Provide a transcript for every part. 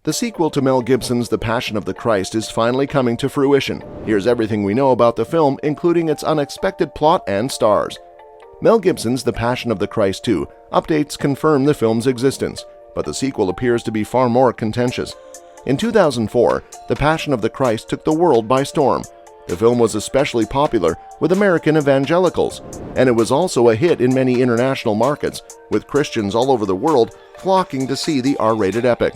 The sequel to Mel Gibson's The Passion of the Christ is finally coming to fruition. Here's everything we know about the film, including its unexpected plot and stars. Mel Gibson's The Passion of the Christ 2 updates confirm the film's existence, but the sequel appears to be far more contentious. In 2004, The Passion of the Christ took the world by storm. The film was especially popular with American evangelicals, and it was also a hit in many international markets, with Christians all over the world flocking to see the R-rated epic.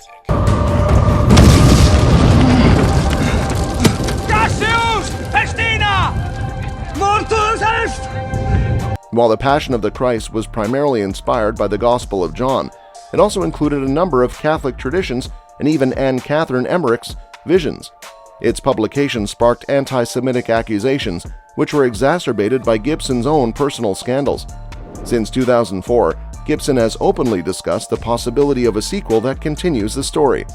While The Passion of the Christ was primarily inspired by the Gospel of John, it also included a number of Catholic traditions and even Anne Catherine Emmerich's visions. Its publication sparked anti-Semitic accusations, which were exacerbated by Gibson's own personal scandals. Since 2004, Gibson has openly discussed the possibility of a sequel that continues the story.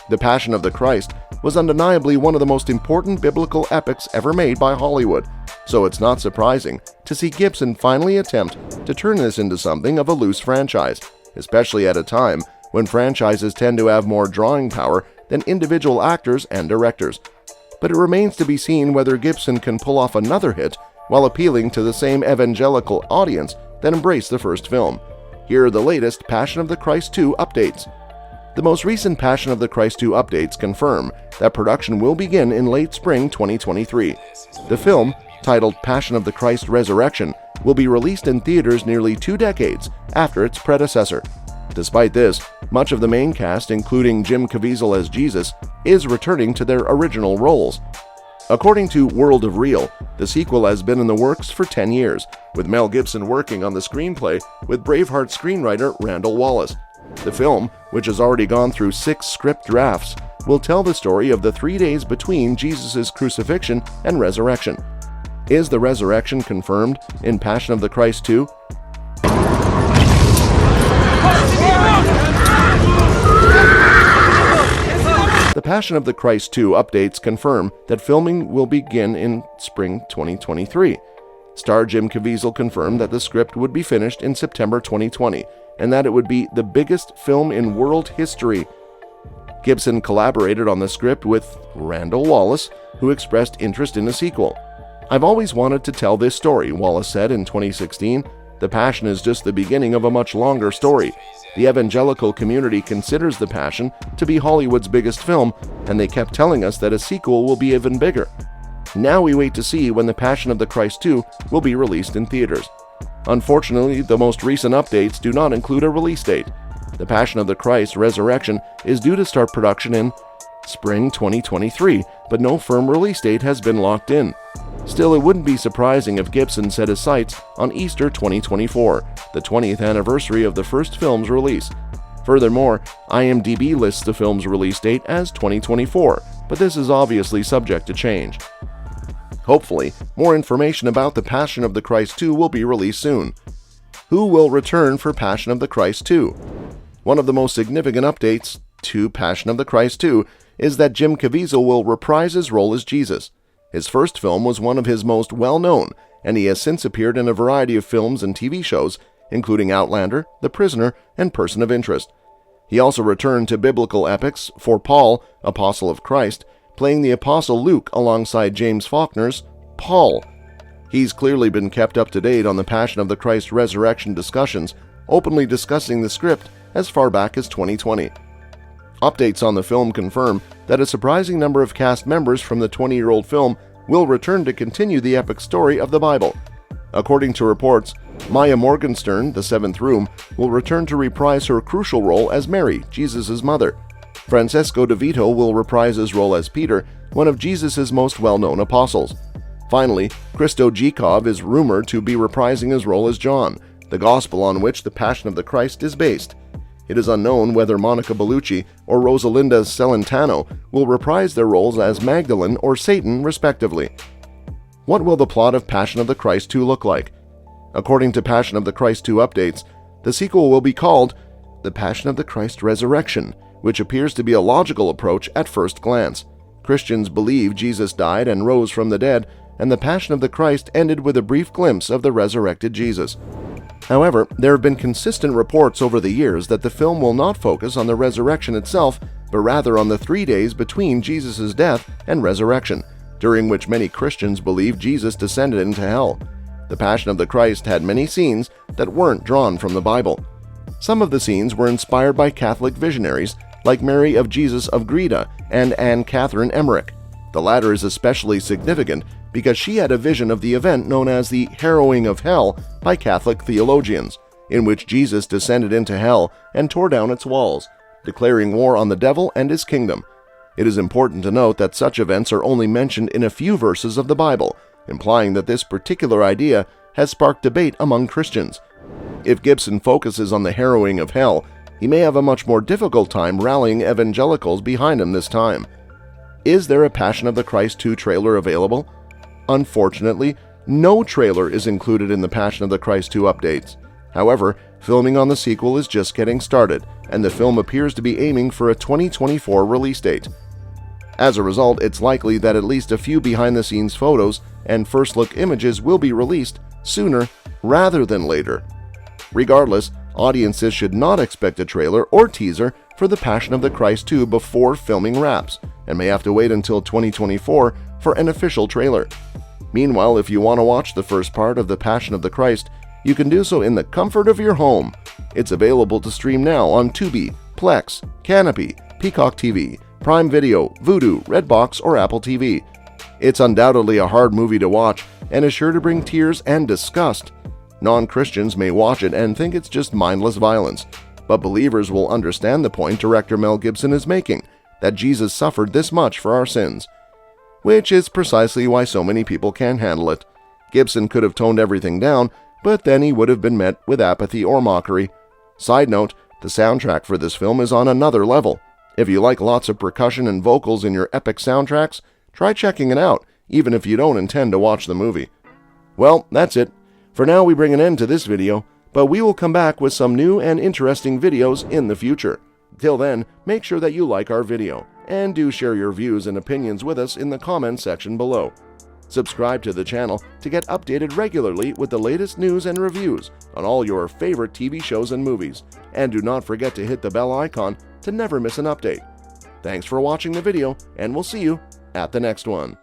The Passion of the Christ was undeniably one of the most important biblical epics ever made by Hollywood, so it's not surprising to see Gibson finally attempt to turn this into something of a loose franchise, especially at a time when franchises tend to have more drawing power than individual actors and directors. But it remains to be seen whether Gibson can pull off another hit while appealing to the same evangelical audience that embraced the first film. Here are the latest Passion of the Christ 2 updates. The most recent Passion of the Christ 2 updates confirm that production will begin in late spring 2023. The film, titled Passion of the Christ Resurrection, will be released in theaters nearly 2 decades after its predecessor. Despite this, much of the main cast, including Jim Caviezel as Jesus, is returning to their original roles. According to World of Real, the sequel has been in the works for 10 years, with Mel Gibson working on the screenplay with Braveheart screenwriter Randall Wallace. The film, which has already gone through 6 script drafts, will tell the story of the 3 days between Jesus' crucifixion and resurrection. Is the resurrection confirmed in Passion of the Christ 2? The Passion of the Christ 2 updates confirm that filming will begin in spring 2023. Star Jim Caviezel confirmed that the script would be finished in September 2020 and that it would be the biggest film in world history. Gibson collaborated on the script with Randall Wallace, who expressed interest in a sequel. "I've always wanted to tell this story," Wallace said in 2016. "The Passion is just the beginning of a much longer story. The evangelical community considers The Passion to be Hollywood's biggest film, and they kept telling us that a sequel will be even bigger. Now we wait to see when The Passion of the Christ 2 will be released in theaters." Unfortunately, the most recent updates do not include a release date. The Passion of the Christ Resurrection is due to start production in spring 2023, but no firm release date has been locked in. Still, it wouldn't be surprising if Gibson set his sights on Easter 2024, the 20th anniversary of the first film's release. Furthermore, IMDb lists the film's release date as 2024, but this is obviously subject to change. Hopefully, more information about The Passion of the Christ 2 will be released soon. Who will return for Passion of the Christ 2? One of the most significant updates to Passion of the Christ 2 is that Jim Caviezel will reprise his role as Jesus. His first film was one of his most well-known, and he has since appeared in a variety of films and TV shows, including Outlander, The Prisoner, and Person of Interest. He also returned to biblical epics for Paul, Apostle of Christ, playing the Apostle Luke alongside James Faulkner's Paul. He's clearly been kept up to date on the Passion of the Christ Resurrection discussions, openly discussing the script as far back as 2020. Updates on the film confirm that a surprising number of cast members from the 20-year-old film will return to continue the epic story of the Bible. According to reports, Maia Morgenstern, the Seventh Room, will return to reprise her crucial role as Mary, Jesus' mother. Francesco DeVito will reprise his role as Peter, one of Jesus' most well-known apostles. Finally, Christo Gikov is rumored to be reprising his role as John, the gospel on which the Passion of the Christ is based. It is unknown whether Monica Bellucci or Rosalinda Celentano will reprise their roles as Magdalene or Satan, respectively. What will the plot of Passion of the Christ 2 look like? According to Passion of the Christ 2 updates, the sequel will be called The Passion of the Christ Resurrection, which appears to be a logical approach at first glance. Christians believe Jesus died and rose from the dead, and the Passion of the Christ ended with a brief glimpse of the resurrected Jesus. However, there have been consistent reports over the years that the film will not focus on the resurrection itself, but rather on the 3 days between Jesus' death and resurrection, during which many Christians believe Jesus descended into hell. The Passion of the Christ had many scenes that weren't drawn from the Bible. Some of the scenes were inspired by Catholic visionaries like Mary of Jesus of Greda and Anne Catherine Emmerich. The latter is especially significant because she had a vision of the event known as the harrowing of hell by Catholic theologians, in which Jesus descended into hell and tore down its walls, declaring war on the devil and his kingdom. It is important to note that such events are only mentioned in a few verses of the Bible, implying that this particular idea has sparked debate among Christians. If Gibson focuses on the harrowing of hell, he may have a much more difficult time rallying evangelicals behind him this time. Is there a Passion of the Christ 2 trailer available? Unfortunately, no trailer is included in the Passion of the Christ 2 updates. However, filming on the sequel is just getting started, and the film appears to be aiming for a 2024 release date. As a result, it's likely that at least a few behind-the-scenes photos and first-look images will be released sooner rather than later. Regardless, audiences should not expect a trailer or teaser for The Passion of the Christ 2 before filming wraps, and may have to wait until 2024 for an official trailer. Meanwhile, if you want to watch the first part of The Passion of the Christ, you can do so in the comfort of your home. It's available to stream now on Tubi, Plex, Canopy, Peacock TV, Prime Video, Vudu, Redbox, or Apple TV. It's undoubtedly a hard movie to watch and is sure to bring tears and disgust. Non-Christians may watch it and think it's just mindless violence, but believers will understand the point director Mel Gibson is making, that Jesus suffered this much for our sins. Which is precisely why so many people can't handle it. Gibson could have toned everything down, but then he would have been met with apathy or mockery. Side note, the soundtrack for this film is on another level. If you like lots of percussion and vocals in your epic soundtracks, try checking it out, even if you don't intend to watch the movie. Well, that's it. For now, we bring an end to this video, but we will come back with some new and interesting videos in the future. Till then, make sure that you like our video, and do share your views and opinions with us in the comments section below. Subscribe to the channel to get updated regularly with the latest news and reviews on all your favorite TV shows and movies, and do not forget to hit the bell icon to never miss an update. Thanks for watching the video, and we'll see you at the next one.